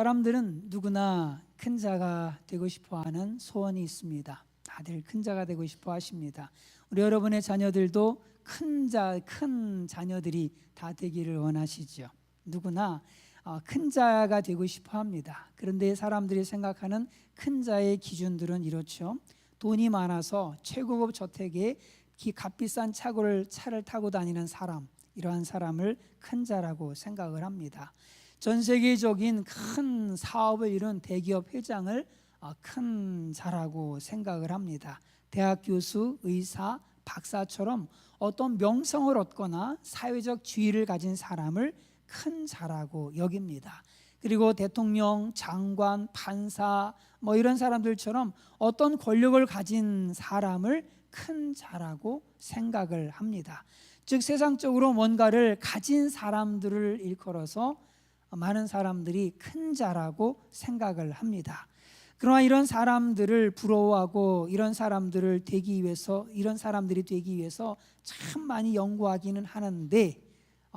사람들은 누구나 큰 자가 되고 싶어 하는 소원이 있습니다. 다들 큰 자가 되고 싶어 하십니다. 우리 여러분의 자녀들도 큰 자녀들이 다 되기를 원하시죠. 누구나 큰 자가 되고 싶어 합니다. 그런데 사람들이 생각하는 큰 자의 기준들은 이렇죠. 돈이 많아서 최고급 저택에 값비싼 차를 타고 다니는 사람, 이러한 사람을 큰 자라고 생각을 합니다. 전 세계적인 큰 사업을 이룬 대기업 회장을 큰 자라고 생각을 합니다. 대학 교수, 의사, 박사처럼 어떤 명성을 얻거나 사회적 지위를 가진 사람을 큰 자라고 여깁니다. 그리고 대통령, 장관, 판사 이런 사람들처럼 어떤 권력을 가진 사람을 큰 자라고 생각을 합니다. 즉 세상적으로 뭔가를 가진 사람들을 일컬어서 많은 사람들이 큰 자라고 생각을 합니다. 그러나 이런 사람들을 부러워하고 이런 사람들이 되기 위해서 참 많이 연구하기는 하는데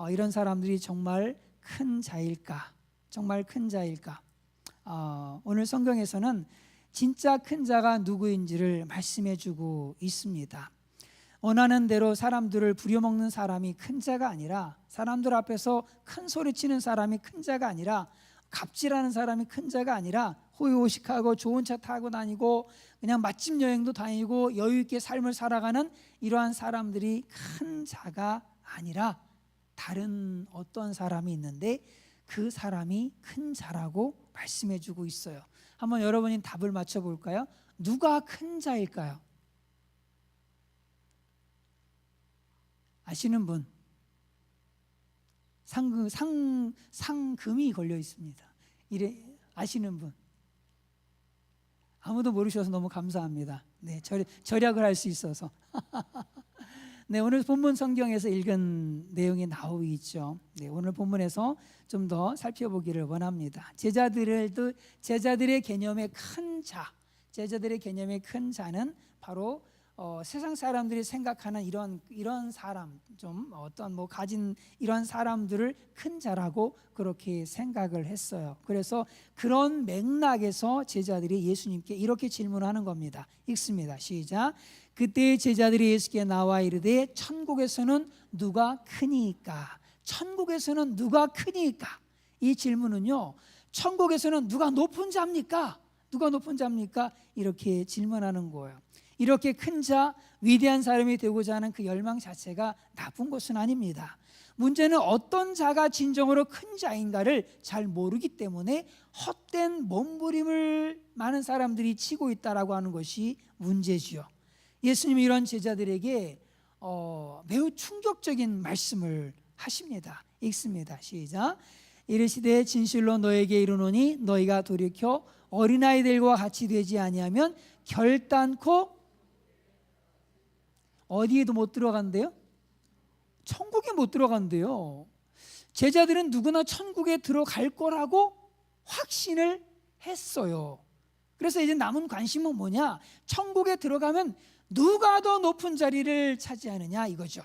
이런 사람들이 정말 큰 자일까? 정말 큰 자일까? 오늘 성경에서는 진짜 큰 자가 누구인지를 말씀해주고 있습니다. 원하는 대로 사람들을 부려먹는 사람이 큰 자가 아니라, 사람들 앞에서 큰 소리치는 사람이 큰 자가 아니라, 갑질하는 사람이 큰 자가 아니라, 호의호식하고 좋은 차 타고 다니고 그냥 맛집 여행도 다니고 여유 있게 삶을 살아가는 이러한 사람들이 큰 자가 아니라 다른 어떤 사람이 있는데 그 사람이 큰 자라고 말씀해주고 있어요. 한번 여러분이 답을 맞춰볼까요? 누가 큰 자일까요? 아시는 분? 상금이 걸려 있습니다. 아시는 분? 아무도 모르셔서 너무 감사합니다. 네, 절약을 할 수 있어서. 네, 오늘 본문 성경에서 읽은 내용이 나오고 있죠. 네, 오늘 본문에서 좀 더 살펴보기를 원합니다. 제자들의 개념의 큰 자, 제자들의 개념의 큰 자는 바로 세상 사람들이 생각하는 이런 사람, 좀 가진 이런 사람들을 큰 자라고 그렇게 생각을 했어요. 그래서 그런 맥락에서 제자들이 예수님께 이렇게 질문하는 겁니다. 읽습니다. 시작. 그때 제자들이 예수께 나와 이르되 천국에서는 누가 크니까? 천국에서는 누가 크니까? 이 질문은요, 천국에서는 누가 높은 자입니까? 누가 높은 자입니까? 이렇게 질문하는 거예요. 이렇게 큰 자, 위대한 사람이 되고자 하는 그 열망 자체가 나쁜 것은 아닙니다. 문제는 어떤 자가 진정으로 큰 자인가를 잘 모르기 때문에 헛된 몸부림을 많은 사람들이 치고 있다라고 하는 것이 문제지요. 예수님이 이런 제자들에게 매우 충격적인 말씀을 하십니다. 읽습니다. 시작. 이르시되 진실로 너에게 이르노니 너희가 돌이켜 어린아이들과 같이 되지 아니하면 결단코 어디에도 못 들어간대요? 천국에 못 들어간대요. 제자들은 누구나 천국에 들어갈 거라고 확신을 했어요. 그래서 이제 남은 관심은 뭐냐? 천국에 들어가면 누가 더 높은 자리를 차지하느냐 이거죠.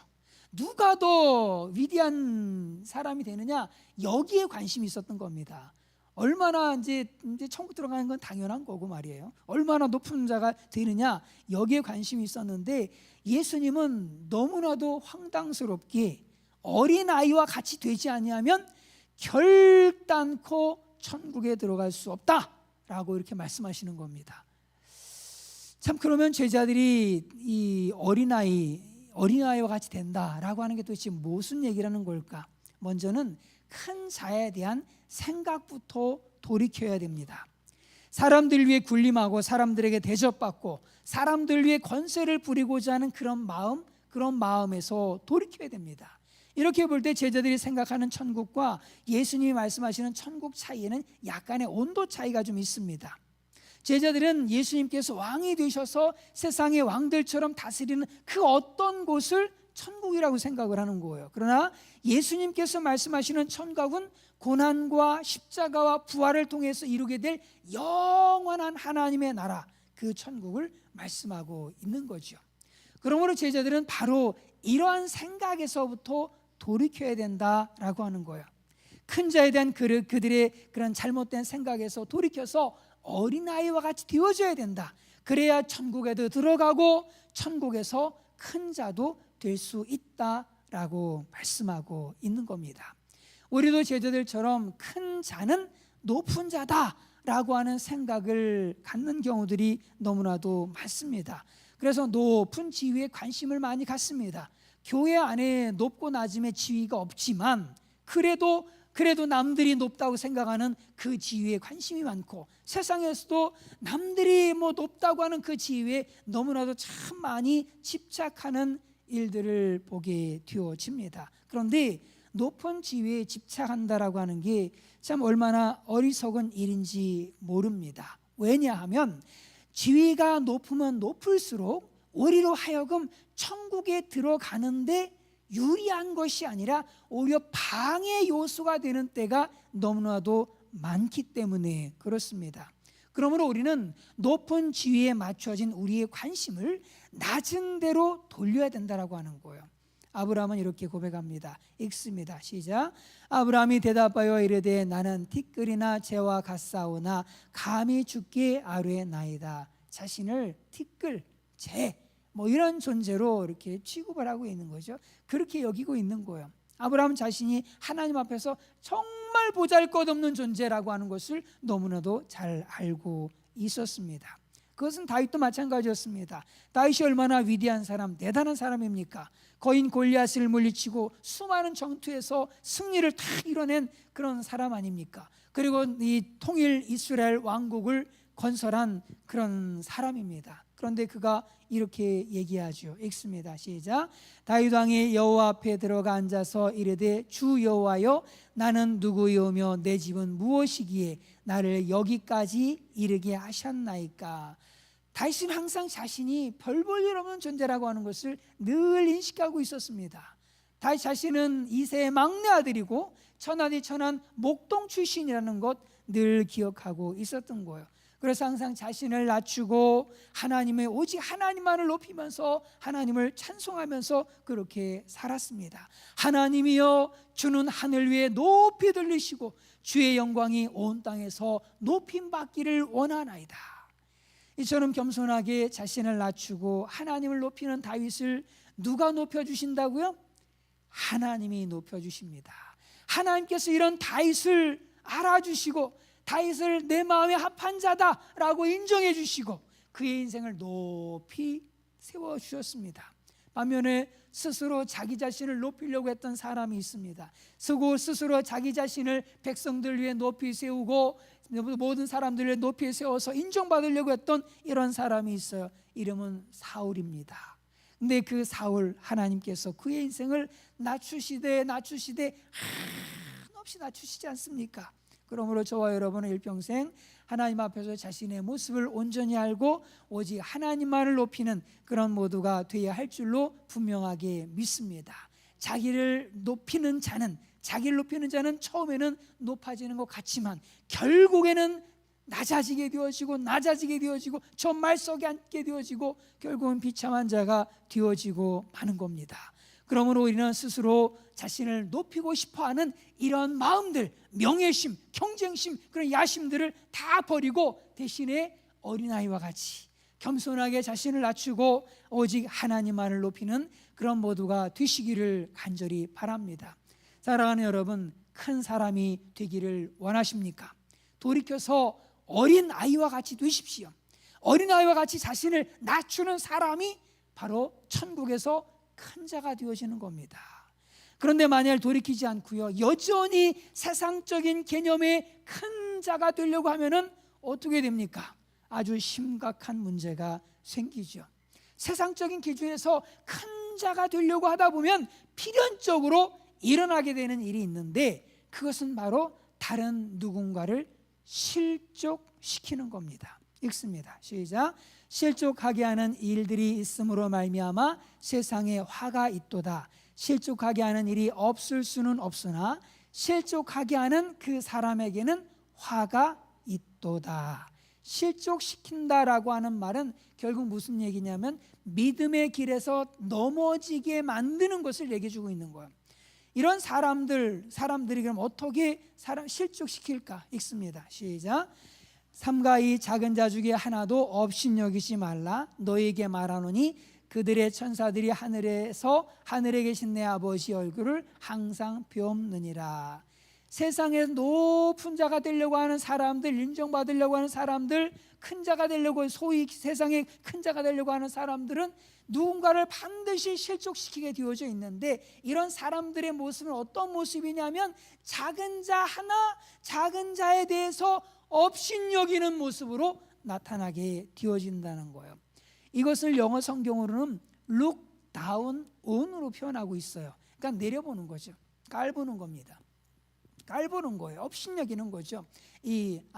누가 더 위대한 사람이 되느냐, 여기에 관심이 있었던 겁니다. 얼마나 이제 천국 들어가는 건 당연한 거고 말이에요. 얼마나 높은 자가 되느냐, 여기에 관심이 있었는데 예수님은 너무나도 황당스럽게 어린아이와 같이 되지 아니하면 결단코 천국에 들어갈 수 없다라고 이렇게 말씀하시는 겁니다. 참, 그러면 제자들이 이 어린아이와 같이 된다라고 하는 게 도대체 무슨 얘기라는 걸까? 먼저는 큰 자에 대한 생각부터 돌이켜야 됩니다. 사람들 위해 군림하고 사람들에게 대접받고 사람들 위해 권세를 부리고자 하는 그런 마음에서 돌이켜야 됩니다. 이렇게 볼 때 제자들이 생각하는 천국과 예수님이 말씀하시는 천국 차이에는 약간의 온도 차이가 좀 있습니다. 제자들은 예수님께서 왕이 되셔서 세상의 왕들처럼 다스리는 그 어떤 곳을 천국이라고 생각을 하는 거예요. 그러나 예수님께서 말씀하시는 천국은 고난과 십자가와 부활을 통해서 이루게 될 영원한 하나님의 나라, 그 천국을 말씀하고 있는 거죠. 그러므로 제자들은 바로 이러한 생각에서부터 돌이켜야 된다라고 하는 거예요. 큰 자에 대한 그들의 그런 잘못된 생각에서 돌이켜서 어린아이와 같이 되어줘야 된다. 그래야 천국에도 들어가고 천국에서 큰 자도 될 수 있다라고 말씀하고 있는 겁니다. 우리도 제자들처럼 큰 자는 높은 자다라고 하는 생각을 갖는 경우들이 너무나도 많습니다. 그래서 높은 지위에 관심을 많이 갖습니다. 교회 안에 높고 낮음의 지위가 없지만 그래도 남들이 높다고 생각하는 그 지위에 관심이 많고, 세상에서도 남들이 높다고 하는 그 지위에 너무나도 참 많이 집착하는 일들을 보게 되어집니다. 그런데 높은 지위에 집착한다라고 하는 게 참 얼마나 어리석은 일인지 모릅니다. 왜냐하면 지위가 높으면 높을수록 우리로 하여금 천국에 들어가는데 유리한 것이 아니라 오히려 방해 요소가 되는 때가 너무나도 많기 때문에 그렇습니다. 그러므로 우리는 높은 지위에 맞춰진 우리의 관심을 낮은 데로 돌려야 된다라고 하는 거예요. 아브라함은 이렇게 고백합니다. 읽습니다. 시작. 아브라함이 대답하여 이르되 나는 티끌이나 재와 같사오나 감히 주께 아뢰나이다. 자신을 티끌, 재 이런 존재로 이렇게 취급을 하고 있는 거죠. 그렇게 여기고 있는 거예요. 아브라함 자신이 하나님 앞에서 정말 보잘것없는 존재라고 하는 것을 너무나도 잘 알고 있었습니다. 그것은 다윗도 마찬가지였습니다. 다윗이 얼마나 위대한 사람, 대단한 사람입니까? 거인 골리앗을 물리치고 수많은 전투에서 승리를 다 이뤄낸 그런 사람 아닙니까? 그리고 이 통일 이스라엘 왕국을 건설한 그런 사람입니다. 그런데 그가 이렇게 얘기하죠. 읽습니다. 시작. 다윗 왕이 여호와 앞에 들어가 앉아서 이르되 주 여호와여 나는 누구이오며 내 집은 무엇이기에 나를 여기까지 이르게 하셨나이까. 다윗은 항상 자신이 별 볼 일 없는 존재라고 하는 것을 늘 인식하고 있었습니다. 다윗 자신은 이세의 막내 아들이고 천하디 천한 목동 출신이라는 것 늘 기억하고 있었던 거예요. 그래서 항상 자신을 낮추고 하나님의 오직 하나님만을 높이면서 하나님을 찬송하면서 그렇게 살았습니다. 하나님이여 주는 하늘 위에 높이 들리시고 주의 영광이 온 땅에서 높임 받기를 원하나이다. 이처럼 겸손하게 자신을 낮추고 하나님을 높이는 다윗을 누가 높여주신다고요? 하나님이 높여주십니다. 하나님께서 이런 다윗을 알아주시고 다윗을 내 마음에 합한 자다라고 인정해 주시고 그의 인생을 높이 세워주셨습니다. 반면에 스스로 자기 자신을 높이려고 했던 사람이 있습니다. 스스로 자기 자신을 백성들 위해 높이 세우고 모든 사람들 위해 높이 세워서 인정받으려고 했던 이런 사람이 있어요. 이름은 사울입니다. 근데 그 사울, 하나님께서 그의 인생을 낮추시되 한없이 낮추시지 않습니까? 그러므로 저와 여러분은 일평생 하나님 앞에서 자신의 모습을 온전히 알고 오직 하나님만을 높이는 그런 모두가 되어야 할 줄로 분명하게 믿습니다. 자기를 높이는 자는 처음에는 높아지는 것 같지만 결국에는 낮아지게 되어지고 저 말석에 앉게 되어지고 결국은 비참한 자가 되어지고 마는 겁니다. 그러므로 우리는 스스로 자신을 높이고 싶어하는 이런 마음들, 명예심, 경쟁심, 그런 야심들을 다 버리고 대신에 어린아이와 같이 겸손하게 자신을 낮추고 오직 하나님만을 높이는 그런 모두가 되시기를 간절히 바랍니다. 사랑하는 여러분, 큰 사람이 되기를 원하십니까? 돌이켜서 어린아이와 같이 되십시오. 어린아이와 같이 자신을 낮추는 사람이 바로 천국에서 큰 자가 되어지는 겁니다. 그런데 만약 돌이키지 않고요, 여전히 세상적인 개념의 큰 자가 되려고 하면은 어떻게 됩니까? 아주 심각한 문제가 생기죠. 세상적인 기준에서 큰 자가 되려고 하다 보면 필연적으로 일어나게 되는 일이 있는데 그것은 바로 다른 누군가를 실족시키는 겁니다. 읽습니다. 시작. 실족하게 하는 일들이 있음으로 말미암아 세상에 화가 있도다. 실족하게 하는 일이 없을 수는 없으나 실족하게 하는 그 사람에게는 화가 있도다. 실족시킨다라고 하는 말은 결국 무슨 얘기냐면 믿음의 길에서 넘어지게 만드는 것을 얘기해 주고 있는 거예요. 이런 사람들이 그럼 어떻게 실족시킬까? 읽습니다. 시작. 삼가 이 작은 자 중에 하나도 업신여기지 말라. 너에게 말하노니 그들의 천사들이 하늘에 계신 내 아버지 얼굴을 항상 뵈옵느니라. 세상에 높은 자가 되려고 하는 사람들, 인정받으려고 하는 사람들, 큰 자가 되려고, 소위 세상에 큰 자가 되려고 하는 사람들은 누군가를 반드시 실족시키게 되어져 있는데, 이런 사람들의 모습은 어떤 모습이냐면 작은 자 하나, 작은 자에 대해서 업신여기는 모습으로 나타나게 되어진다는 거예요. 이것을 영어 성경으로는 look down on으로 표현하고 있어요. 그러니까 내려보는 거죠. 깔보는 겁니다. 깔보는 거예요. 업신여기는 거죠.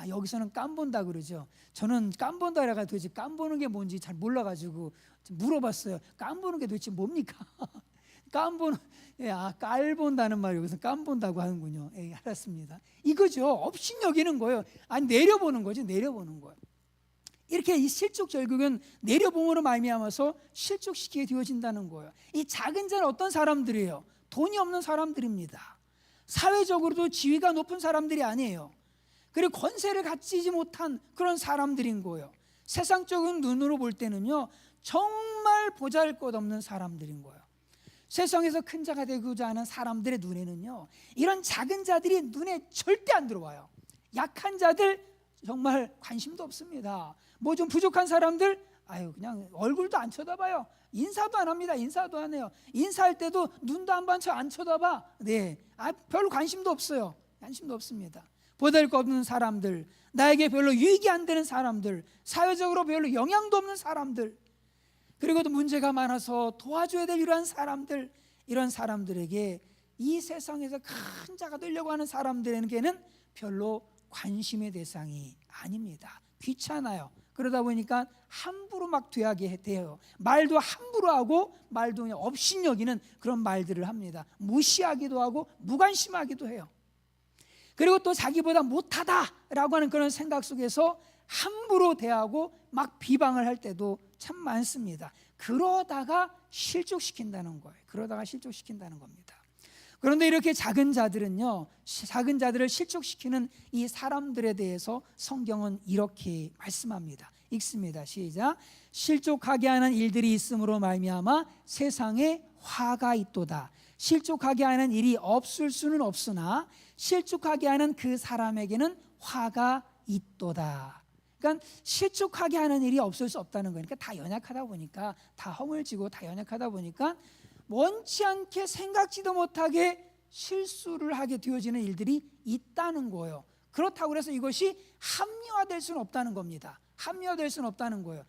여기서는 깜본다 그러죠. 저는 깜본다 그래가 도대체 깜보는 게 뭔지 잘 몰라가지고 물어봤어요. 깜보는 게 도대체 뭡니까? 깔본다는 말이 여기서 깜본다고 하는군요. 알았습니다. 이거죠. 업신여기는 거예요. 내려보는 거죠. 내려보는 거예요. 이렇게 이 실족 결국은 내려봄으로 말미암아서 실족시키게 되어진다는 거예요. 이 작은 자는 어떤 사람들이에요? 돈이 없는 사람들입니다. 사회적으로도 지위가 높은 사람들이 아니에요. 그리고 권세를 갖지 못한 그런 사람들인 거예요. 세상적인 눈으로 볼 때는요, 정말 보잘것없는 사람들인 거예요. 세상에서 큰 자가 되고자 하는 사람들의 눈에는요, 이런 작은 자들이 눈에 절대 안 들어와요. 약한 자들 정말 관심도 없습니다. 뭐 좀 부족한 사람들, 그냥 얼굴도 안 쳐다봐요. 인사도 안 합니다. 인사도 안 해요. 인사할 때도 눈도 한 번 안 쳐다봐. 별로 관심도 없어요. 관심도 없습니다. 보잘것없는 사람들, 나에게 별로 유익이 안 되는 사람들, 사회적으로 별로 영향도 없는 사람들, 그리고 또 문제가 많아서 도와줘야 될 이러한 사람들, 이런 사람들에게 이 세상에서 큰 자가 되려고 하는 사람들에게는 별로 관심의 대상이 아닙니다. 귀찮아요. 그러다 보니까 함부로 막 대하게 돼요. 말도 함부로 하고 말도 그냥 업신여기는 그런 말들을 합니다. 무시하기도 하고 무관심하기도 해요. 그리고 또 자기보다 못하다라고 하는 그런 생각 속에서 함부로 대하고 막 비방을 할 때도 참 많습니다. 그러다가 실족시킨다는 거예요. 그러다가 실족시킨다는 겁니다. 그런데 이렇게 작은 자들은요, 작은 자들을 실족시키는 이 사람들에 대해서 성경은 이렇게 말씀합니다. 읽습니다. 시작. 실족하게 하는 일들이 있음으로 말미암아 세상에 화가 있도다. 실족하게 하는 일이 없을 수는 없으나 실족하게 하는 그 사람에게는 화가 있도다. 그러니까 실족하게 하는 일이 없을 수 없다는 거니까, 다 연약하다 보니까, 다 허물지고 다 연약하다 보니까 원치 않게 생각지도 못하게 실수를 하게 되어지는 일들이 있다는 거예요. 그렇다고 해서 이것이 합리화될 수는 없다는 겁니다. 합리화될 수는 없다는 거예요.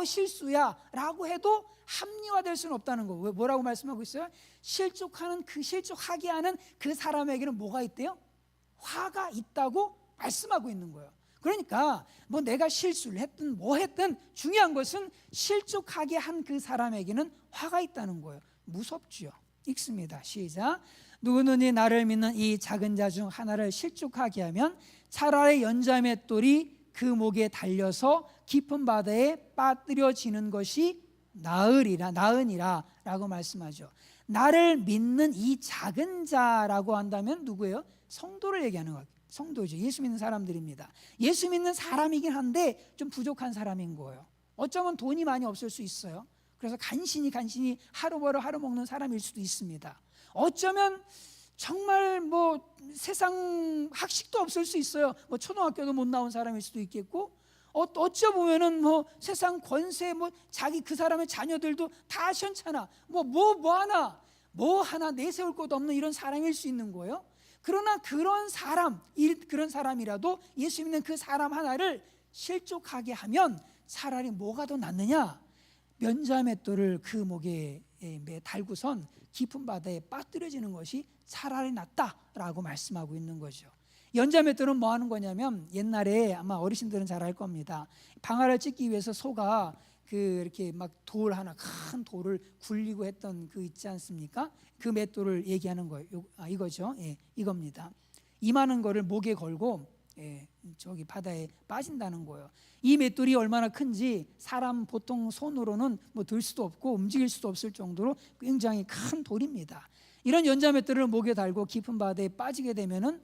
실수야 라고 해도 합리화될 수는 없다는 거예요. 뭐라고 말씀하고 있어요? 실족하게 하는 그 사람에게는 뭐가 있대요? 화가 있다고 말씀하고 있는 거예요. 그러니까 뭐 내가 실수를 했든 뭐 했든 중요한 것은 실족하게 한 그 사람에게는 화가 있다는 거예요. 무섭지요. 읽습니다. 시작. 누구든지 나를 믿는 이 작은 자 중 하나를 실족하게 하면 차라리 연자맷돌이 그 목에 달려서 깊은 바다에 빠뜨려지는 것이 나으니라 라고 말씀하죠. 나를 믿는 이 작은 자라고 한다면 누구예요? 성도를 얘기하는 거예요. 성도죠. 예수 믿는 사람들입니다. 예수 믿는 사람이긴 한데 좀 부족한 사람인 거예요. 어쩌면 돈이 많이 없을 수 있어요. 그래서 간신히 하루 벌어 하루 먹는 사람일 수도 있습니다. 어쩌면 정말 뭐 세상 학식도 없을 수 있어요. 뭐 초등학교도 못 나온 사람일 수도 있겠고, 어쩌 보면은 뭐 세상 권세, 뭐 자기 그 사람의 자녀들도 다 시원찮아. 뭐 하나 내세울 것도 없는 이런 사람일 수 있는 거예요. 그러나 그런 사람이라도 예수 믿는 그 사람 하나를 실족하게 하면 차라리 뭐가 더 낫느냐? 면자맷돌을 그 목에 달고선 깊은 바다에 빠뜨려지는 것이 차라리 낫다라고 말씀하고 있는 거죠. 연자맷돌은 뭐 하는 거냐면, 옛날에 아마 어르신들은 잘 알 겁니다. 방아를 찢기 위해서 소가 이렇게 막 큰 돌을 굴리고 했던 그 있지 않습니까? 그 맷돌을 얘기하는 거예요. 이거죠. 이겁니다. 이만한 거를 목에 걸고 저기 바다에 빠진다는 거예요. 이 맷돌이 얼마나 큰지 사람 보통 손으로는 뭐 들 수도 없고 움직일 수도 없을 정도로 굉장히 큰 돌입니다. 이런 연자맷돌을 목에 달고 깊은 바다에 빠지게 되면은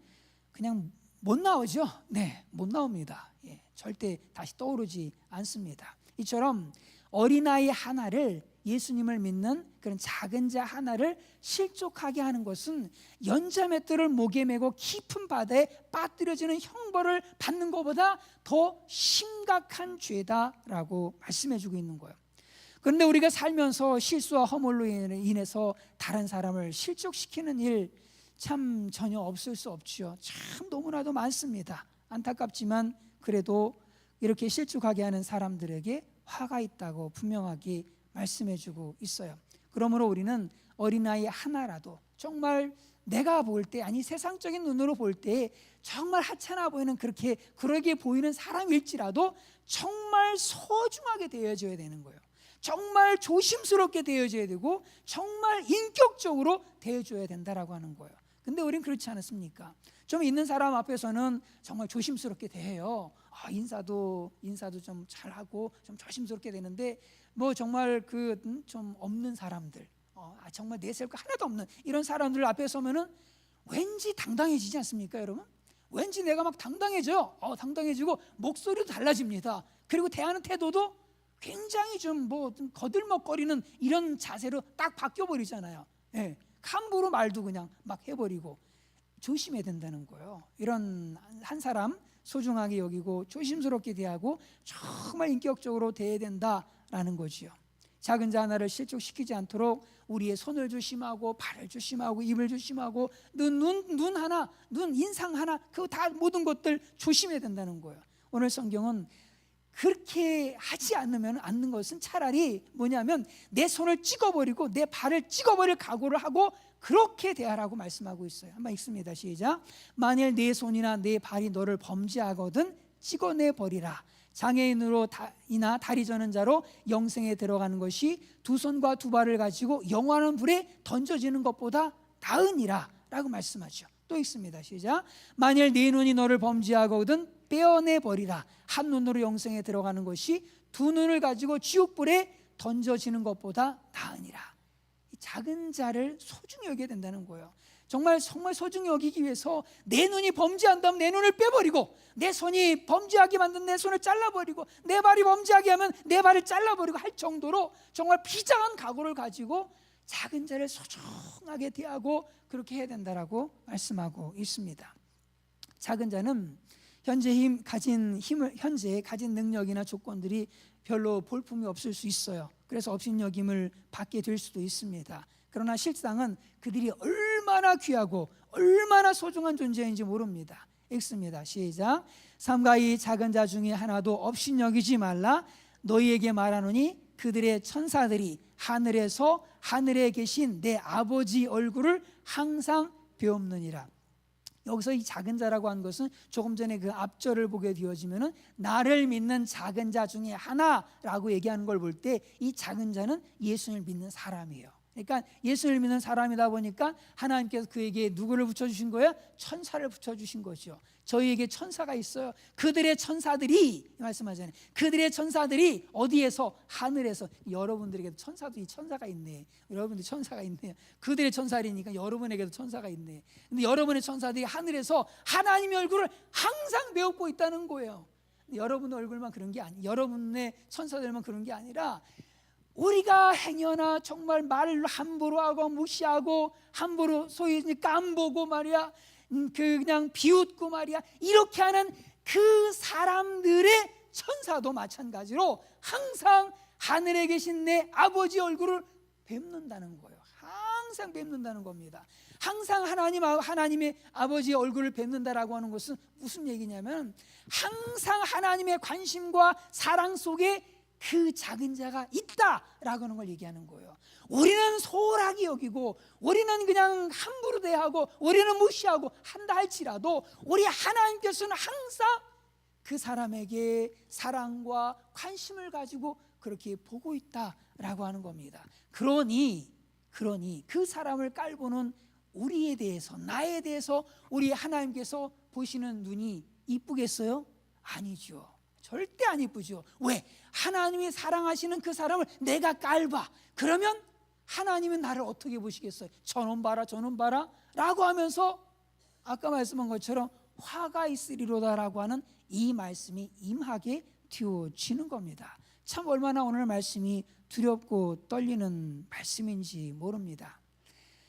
그냥 못 나오죠. 네, 못 나옵니다. 예, 절대 다시 떠오르지 않습니다. 이처럼 어린아이 하나를, 예수님을 믿는 그런 작은 자 하나를 실족하게 하는 것은 연자맷돌을 목에 메고 깊은 바다에 빠뜨려지는 형벌을 받는 것보다 더 심각한 죄다라고 말씀해 주고 있는 거예요. 그런데 우리가 살면서 실수와 허물로 인해서 다른 사람을 실족시키는 일 참 전혀 없을 수 없죠. 참 너무나도 많습니다. 안타깝지만 그래도 이렇게 실족하게 하는 사람들에게 화가 있다고 분명하게 말씀해 주고 있어요. 그러므로 우리는 어린아이 하나라도 정말 내가 볼 때, 아니 세상적인 눈으로 볼 때 정말 하찮아 보이는, 그러게 보이는 사람일지라도 정말 소중하게 대해줘야 되는 거예요. 정말 조심스럽게 대해줘야 되고 정말 인격적으로 대해줘야 된다라고 하는 거예요. 근데 우린 그렇지 않습니까? 좀 있는 사람 앞에서는 정말 조심스럽게 대해요. 인사도 좀 잘하고 좀 조심스럽게 되는데, 뭐 정말 좀 없는 사람들, 정말 내세울 거 하나도 없는 이런 사람들 앞에 서면은 왠지 당당해지지 않습니까, 여러분? 왠지 내가 막 당당해져요. 당당해지고 목소리도 달라집니다. 그리고 대하는 태도도 굉장히 좀 거들먹거리는 이런 자세로 딱 바뀌어 버리잖아요. 예, 함부로 말도 그냥 막 해버리고. 조심해야 된다는 거예요. 이런 한 사람 소중하게 여기고 조심스럽게 대하고 정말 인격적으로 대해야 된다라는 거지요. 작은 자 하나를 실족시키지 않도록 우리의 손을 조심하고 발을 조심하고 입을 조심하고 눈 하나, 인상 하나, 그 다 모든 것들 조심해야 된다는 거예요. 오늘 성경은 그렇게 하지 않는 것은 차라리 뭐냐면 내 손을 찍어버리고 내 발을 찍어버릴 각오를 하고 그렇게 대하라고 말씀하고 있어요. 한번 읽습니다. 시작. 만일 내 손이나 내 발이 너를 범죄하거든 찍어내 버리라. 장애인으로 이나 다리 저는 자로 영생에 들어가는 것이 두 손과 두 발을 가지고 영원한 불에 던져지는 것보다 나으니라 라고 말씀하죠. 또 읽습니다. 시작. 만일 네 눈이 너를 범죄하거든 빼어내 버리라. 한 눈으로 영생에 들어가는 것이 두 눈을 가지고 지옥불에 던져지는 것보다 나으니라. 이 작은 자를 소중히 여겨야 된다는 거예요. 정말 소중히 여기기 위해서 내 눈이 범죄한다면 내 눈을 빼버리고, 내 손이 범죄하게 만든 내 손을 잘라버리고, 내 발이 범죄하게 하면 내 발을 잘라버리고 할 정도로 정말 비장한 각오를 가지고 작은 자를 소중하게 대하고 그렇게 해야 된다라고 말씀하고 있습니다. 작은 자는 현재 가진 능력이나 조건들이 별로 볼품이 없을 수 있어요. 그래서 업신여김을 받게 될 수도 있습니다. 그러나 실상은 그들이 얼마나 귀하고 얼마나 소중한 존재인지 모릅니다. 읽습니다. 시작. 삼가 이 작은 자 중에 하나도 업신여기지 말라. 너희에게 말하노니 그들의 천사들이 하늘에서 하늘에 계신 내 아버지 얼굴을 항상 배옵느니라. 여기서 이 작은 자라고 한 것은 조금 전에 그 앞절을 보게 되어지면은 나를 믿는 작은 자 중에 하나라고 얘기하는 걸 볼 때 이 작은 자는 예수를 믿는 사람이에요. 그러니까 예수를 믿는 사람이다 보니까 하나님께서 그에게 누구를 붙여주신 거예요? 천사를 붙여주신 거죠. 저희에게 천사가 있어요. 그들의 천사들이, 말씀하잖아요. 그들의 천사들이 어디에서? 하늘에서. 여러분들에게도 천사가 있네. 여러분들 천사가 있네요. 그들의 천사이니까 여러분에게도 천사가 있네. 근데 여러분의 천사들이 하늘에서 하나님의 얼굴을 항상 배우고 있다는 거예요. 여러분의 얼굴만 그런 게 여러분의 천사들만 그런 게 아니라 우리가 행여나 정말 말을 함부로 하고 무시하고 함부로 소위 깜보고 말이야, 그냥 비웃고 말이야, 이렇게 하는 그 사람들의 천사도 마찬가지로 항상 하늘에 계신 내 아버지 얼굴을 뵙는다는 거예요. 항상 뵙는다는 겁니다. 항상 하나님의 아버지의 얼굴을 뵙는다라고 하는 것은 무슨 얘기냐면 항상 하나님의 관심과 사랑 속에 그 작은 자가 있다라고 하는 걸 얘기하는 거예요. 우리는 소홀하게 여기고 우리는 그냥 함부로 대하고 우리는 무시하고 한다 할지라도 우리 하나님께서는 항상 그 사람에게 사랑과 관심을 가지고 그렇게 보고 있다라고 하는 겁니다. 그러니 그 사람을 깔보는 우리에 대해서, 나에 대해서 우리 하나님께서 보시는 눈이 이쁘겠어요? 아니죠. 절대 안 이쁘죠. 왜? 하나님이 사랑하시는 그 사람을 내가 깔봐. 그러면 하나님은 나를 어떻게 보시겠어요? 저놈 봐라 저놈 봐라 라고 하면서 아까 말씀한 것처럼 화가 있으리로다라고 하는 이 말씀이 임하게 되어지는 겁니다. 참 얼마나 오늘 말씀이 두렵고 떨리는 말씀인지 모릅니다.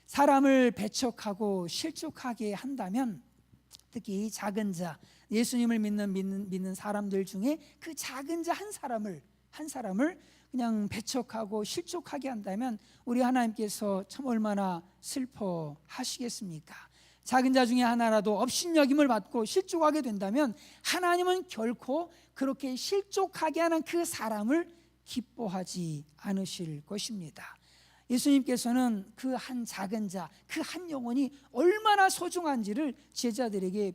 사람을 배척하고 실족하게 한다면 특히 작은 자, 예수님을 믿는 사람들 중에 그 작은 자 한 사람을 그냥 배척하고 실족하게 한다면 우리 하나님께서 참 얼마나 슬퍼하시겠습니까? 작은 자 중에 하나라도 업신여김을 받고 실족하게 된다면 하나님은 결코 그렇게 실족하게 하는 그 사람을 기뻐하지 않으실 것입니다. 예수님께서는 그 한 작은 자, 그 한 영혼이 얼마나 소중한지를 제자들에게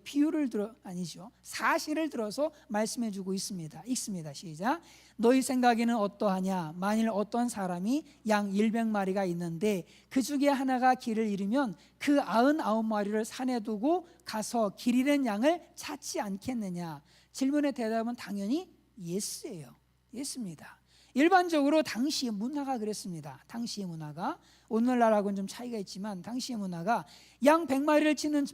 사실을 들어서 말씀해 주고 있습니다. 읽습니다. 시작. 너희 생각에는 어떠하냐? 만일 어떤 사람이 양 100마리가 있는데 그 중에 하나가 길을 잃으면 그 99마리를 산에 두고 가서 길 잃은 양을 찾지 않겠느냐? 질문의 대답은 당연히 예스예요. 예스입니다. 일반적으로 당시의 문화가 그랬습니다. 당시의 문화가 오늘날하고는 좀 차이가 있지만 당시의 문화가 양 100마리를 치는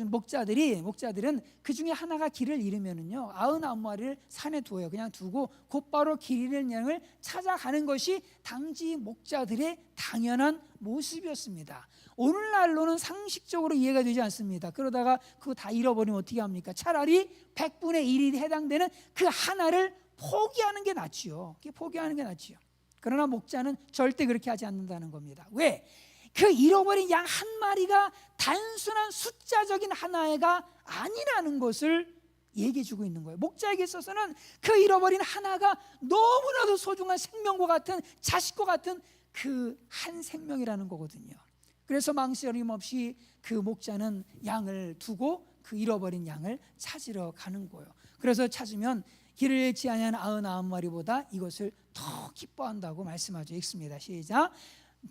목자들은 그 중에 하나가 길을 잃으면은요 99마리를 산에 두어요. 그냥 두고 곧바로 길 잃은 양을 찾아가는 것이 당시 목자들의 당연한 모습이었습니다. 오늘날로는 상식적으로 이해가 되지 않습니다. 그러다가 그거 다 잃어버리면 어떻게 합니까? 차라리 100분의 1이 해당되는 그 하나를 포기하는 게 낫지요. 포기하는 게 낫지요. 그러나 목자는 절대 그렇게 하지 않는다는 겁니다. 왜? 그 잃어버린 양 한 마리가 단순한 숫자적인 하나가 아니라는 것을 얘기해 주고 있는 거예요. 목자에게 있어서는 그 잃어버린 하나가 너무나도 소중한 생명과 같은 자식과 같은 그 한 생명이라는 거거든요. 그래서 망설임 없이 그 목자는 양을 두고 그 잃어버린 양을 찾으러 가는 거예요. 그래서 찾으면 길을 잃지 아니한 99마리보다 이것을 더 기뻐한다고 말씀하죠. 읽습니다. 시작.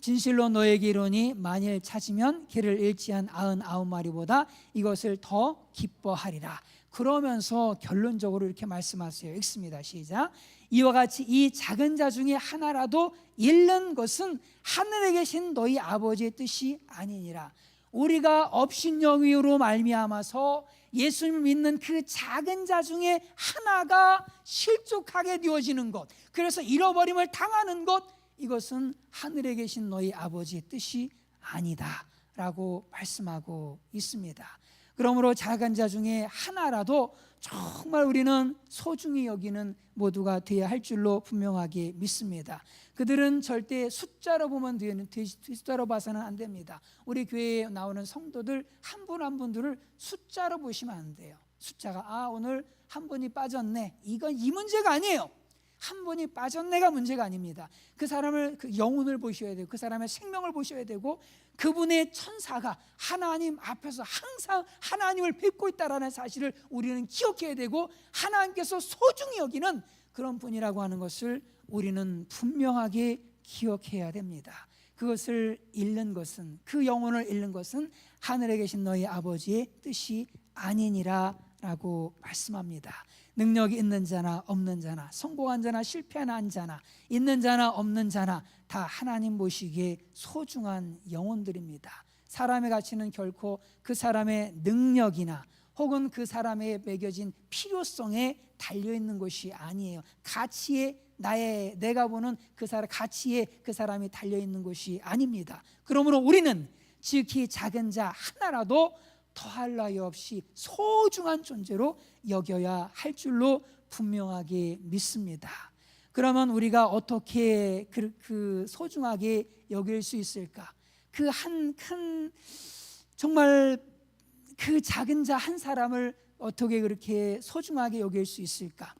진실로 너에게 이르노니 만일 찾으면 길을 잃지 않은 99마리보다 이것을 더 기뻐하리라. 그러면서 결론적으로 이렇게 말씀하세요. 읽습니다. 시작. 이와 같이 이 작은 자 중에 하나라도 잃는 것은 하늘에 계신 너희 아버지의 뜻이 아니니라. 우리가 업신여김으로 말미암아서 예수님을 믿는 그 작은 자 중에 하나가 실족하게 되어지는 것, 그래서 잃어버림을 당하는 것, 이것은 하늘에 계신 너희 아버지의 뜻이 아니다 라고 말씀하고 있습니다. 그러므로 작은 자 중에 하나라도 정말 우리는 소중히 여기는 모두가 되어야 할 줄로 분명하게 믿습니다. 그들은 절대 숫자로 숫자로 봐서는 안 됩니다. 우리 교회에 나오는 성도들 한 분 한 분들을 숫자로 보시면 안 돼요. 숫자가 오늘 한 분이 빠졌네, 이건 이 문제가 아니에요. 한 분이 빠졌네가 문제가 아닙니다. 그 사람을, 그 영혼을 보셔야 되고 그 사람의 생명을 보셔야 되고 그분의 천사가 하나님 앞에서 항상 하나님을 뵙고 있다라는 사실을 우리는 기억해야 되고 하나님께서 소중히 여기는 그런 분이라고 하는 것을 우리는 분명하게 기억해야 됩니다. 그것을 잃는 것은, 그 영혼을 잃는 것은 하늘에 계신 너희 아버지의 뜻이 아니니라 라고 말씀합니다. 능력이 있는 자나 없는 자나, 성공한 자나 실패한 자나, 있는 자나 없는 자나 다 하나님 보시기에 소중한 영혼들입니다. 사람의 가치는 결코 그 사람의 능력이나 혹은 그 사람의 매겨진 필요성에 달려있는 것이 아니에요. 가치에 내가 보는 그 사람 가치에 그 사람이 달려있는 것이 아닙니다. 그러므로 우리는 지극히 작은 자 하나라도 더할 나위 없이 소중한 존재로 여겨야 할 줄로 분명하게 믿습니다. 그러면 우리가 어떻게 그 소중하게 여길 수 있을까? 그 한 큰 정말 그 작은 자 한 사람을 어떻게 그렇게 소중하게 여길 수 있을까?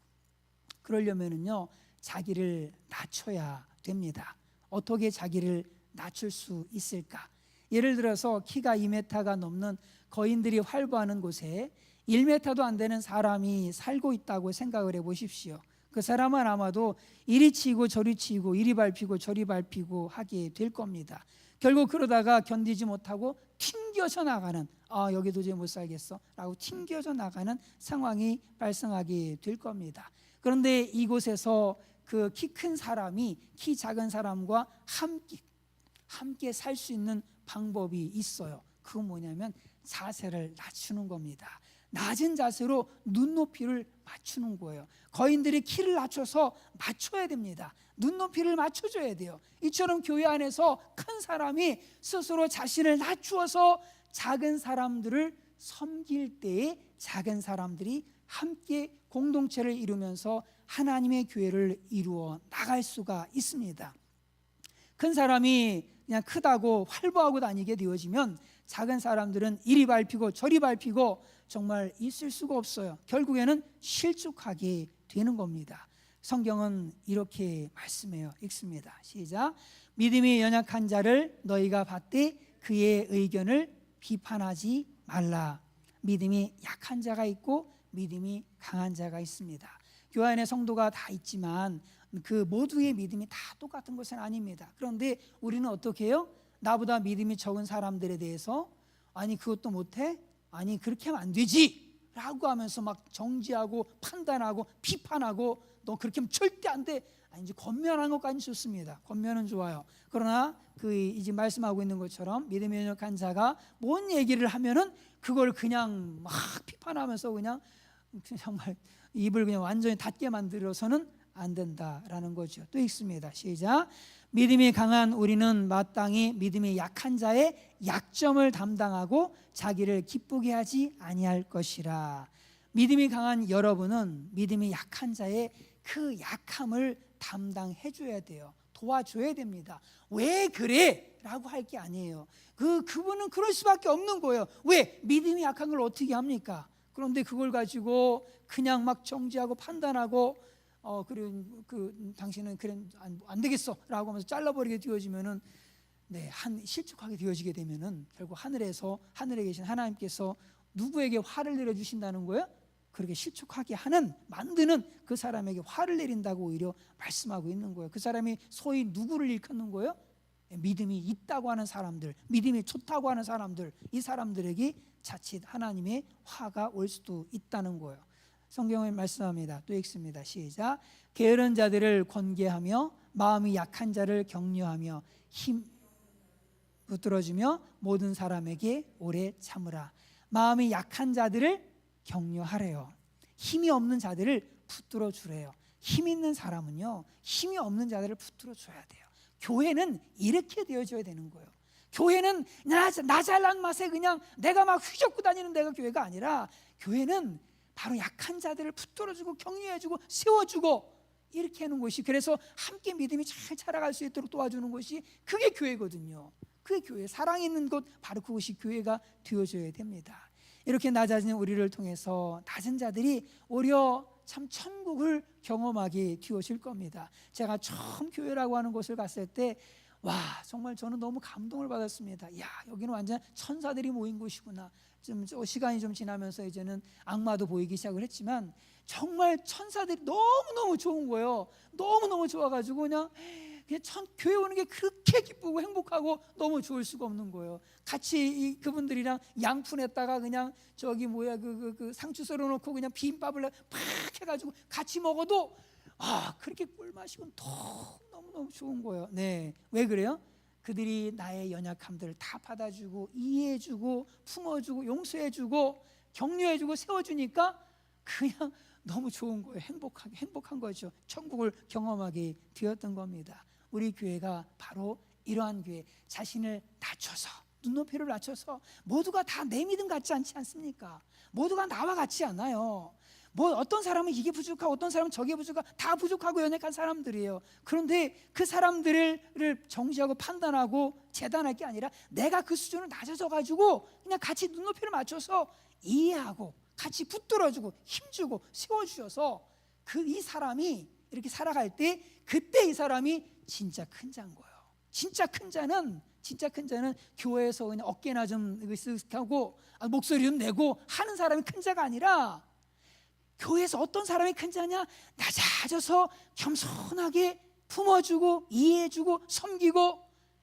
그러려면은요 자기를 낮춰야 됩니다. 어떻게 자기를 낮출 수 있을까? 예를 들어서 키가 2m가 넘는 거인들이 활보하는 곳에 1m도 안 되는 사람이 살고 있다고 생각을 해보십시오. 그 사람은 아마도 이리 치고 저리 치고 이리 밟히고 저리 밟히고 하게 될 겁니다. 결국 그러다가 견디지 못하고 튕겨져 나가는, 여기 도저히 못 살겠어 라고 튕겨져 나가는 상황이 발생하게 될 겁니다. 그런데 이곳에서 그 키 큰 사람이 키 작은 사람과 함께 함께 살 수 있는 방법이 있어요. 그건 뭐냐면 자세를 낮추는 겁니다. 낮은 자세로 눈높이를 맞추는 거예요. 거인들이 키를 낮춰서 맞춰야 됩니다. 눈높이를 맞춰줘야 돼요. 이처럼 교회 안에서 큰 사람이 스스로 자신을 낮추어서 작은 사람들을 섬길 때에 작은 사람들이 함께 공동체를 이루면서 하나님의 교회를 이루어 나갈 수가 있습니다. 큰 사람이 그냥 크다고 활보하고 다니게 되어지면 작은 사람들은 이리 밟히고 저리 밟히고 정말 있을 수가 없어요. 결국에는 실족하게 되는 겁니다. 성경은 이렇게 말씀해요. 읽습니다. 시작. 믿음이 연약한 자를 너희가 받되 그의 의견을 비판하지 말라. 믿음이 약한 자가 있고 믿음이 강한 자가 있습니다. 교회 안에 성도가 다 있지만 그 모두의 믿음이 다 똑같은 것은 아닙니다. 그런데 우리는 어떻게 해요? 나보다 믿음이 적은 사람들에 대해서 아니 그것도 못해? 아니 그렇게 하면 안 되지 라고 하면서 막 정지하고 판단하고 비판하고 너 그렇게 하면 절대 안 돼. 아니 이제 권면하는 것까지는 좋습니다. 권면은 좋아요. 그러나 그 이제 말씀하고 있는 것처럼 믿음이 연약한 자가 뭔 얘기를 하면은 그걸 그냥 막 비판하면서 그냥 정말 입을 그냥 완전히 닫게 만들어서는 안 된다라는 거죠. 또 읽습니다. 시작. 믿음이 강한 우리는 마땅히 믿음이 약한 자의 약점을 담당하고 자기를 기쁘게 하지 아니할 것이라. 믿음이 강한 여러분은 믿음이 약한 자의 그 약함을 담당해 줘야 돼요. 도와줘야 됩니다. 왜 그래? 라고 할 게 아니에요. 그분은 그럴 수밖에 없는 거예요. 왜? 믿음이 약한 걸 어떻게 합니까? 그런데 그걸 가지고 그냥 막 정지하고 판단하고 당신은 그래 안 되겠어라고 하면서 잘라버리게 되어지면은 실족하게 되어지게 되면은 결국 하늘에 계신 하나님께서 누구에게 화를 내려 주신다는 거예요? 그렇게 실족하게 만드는 그 사람에게 화를 내린다고 오히려 말씀하고 있는 거예요. 그 사람이 소위 누구를 일컫는 거예요? 믿음이 있다고 하는 사람들, 믿음이 좋다고 하는 사람들, 이 사람들에게 자칫 하나님의 화가 올 수도 있다는 거예요. 성경을 말씀합니다. 또 읽습니다. 시작. 게으른 자들을 권계하며 마음이 약한 자를 격려하며 힘 붙들어주며 모든 사람에게 오래 참으라. 마음이 약한 자들을 격려하래요. 힘이 없는 자들을 붙들어 주래요. 힘 있는 사람은요, 힘이 없는 자들을 붙들어 줘야 돼요. 교회는 이렇게 되어져야 되는 거예요. 교회는 나 잘난 맛에 그냥 내가 막 휘젓고 다니는 데가 교회가 아니라, 교회는 바로 약한 자들을 붙들어주고 격려해주고 세워주고 이렇게 하는 것이, 그래서 함께 믿음이 잘 자라갈 수 있도록 도와주는 것이 그게 교회거든요. 그게 교회, 사랑이 있는 곳, 바로 그것이 교회가 되어줘야 됩니다. 이렇게 낮아진 우리를 통해서 낮은 자들이 오히려 참 천국을 경험하게 되어질 겁니다. 제가 처음 교회라고 하는 곳을 갔을 때 정말 저는 너무 감동을 받았습니다. 여기는 완전 천사들이 모인 곳이구나. 좀 시간이 좀 지나면서 이제는 악마도 보이기 시작을 했지만 정말 천사들이 너무너무 좋은 거예요. 너무너무 좋아가지고 그냥 교회 오는 게 그렇게 기쁘고 행복하고 너무 좋을 수가 없는 거예요. 같이 그분들이랑 양푼에다가 그냥 그 상추 썰어 놓고 그냥 비빔밥을 팍 해가지고 같이 먹어도 그렇게 꿀 마시면 너무너무 좋은 거예요. 왜 그래요? 그들이 나의 연약함들을 다 받아주고 이해해주고 품어주고 용서해주고 격려해주고 세워주니까 그냥 너무 좋은 거예요. 행복한 거죠. 천국을 경험하게 되었던 겁니다. 우리 교회가 바로 이러한 교회, 자신을 낮춰서, 눈높이를 낮춰서, 모두가 다 내 믿음 같지 않지 않습니까? 모두가 나와 같지 않아요. 어떤 사람은 이게 부족하고 어떤 사람은 저게 부족하고, 다 부족하고 연약한 사람들이에요. 그런데 그 사람들을 정지하고 판단하고 재단할 게 아니라 내가 그 수준을 낮아져 가지고 그냥 같이 눈높이를 맞춰서 이해하고 같이 붙들어주고 힘주고 세워주셔서 이 사람이 이렇게 살아갈 때, 그때 이 사람이 진짜 큰 자인 거예요. 진짜 큰 자는 교회에서 그냥 어깨나 좀 하고 목소리 좀 내고 하는 사람이 큰 자가 아니라, 교회에서 어떤 사람이 큰 자냐? 낮아져서 겸손하게 품어주고 이해해주고 섬기고,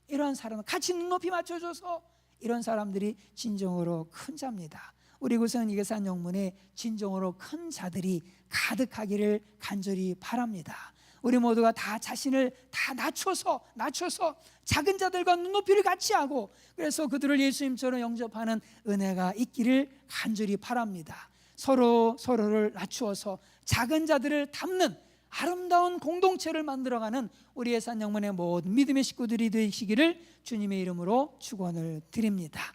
이런 사람은 같이 눈높이 맞춰줘서 이런 사람들이 진정으로 큰 자입니다. 우리 구성 이계산 영문에 진정으로 큰 자들이 가득하기를 간절히 바랍니다. 우리 모두가 다 자신을 다 낮춰서 작은 자들과 눈높이를 같이 하고, 그래서 그들을 예수님처럼 영접하는 은혜가 있기를 간절히 바랍니다. 서로를 낮추어서 작은 자들을 담는 아름다운 공동체를 만들어가는 우리의 산 영문의 모든 믿음의 식구들이 되시기를 주님의 이름으로 축원을 드립니다.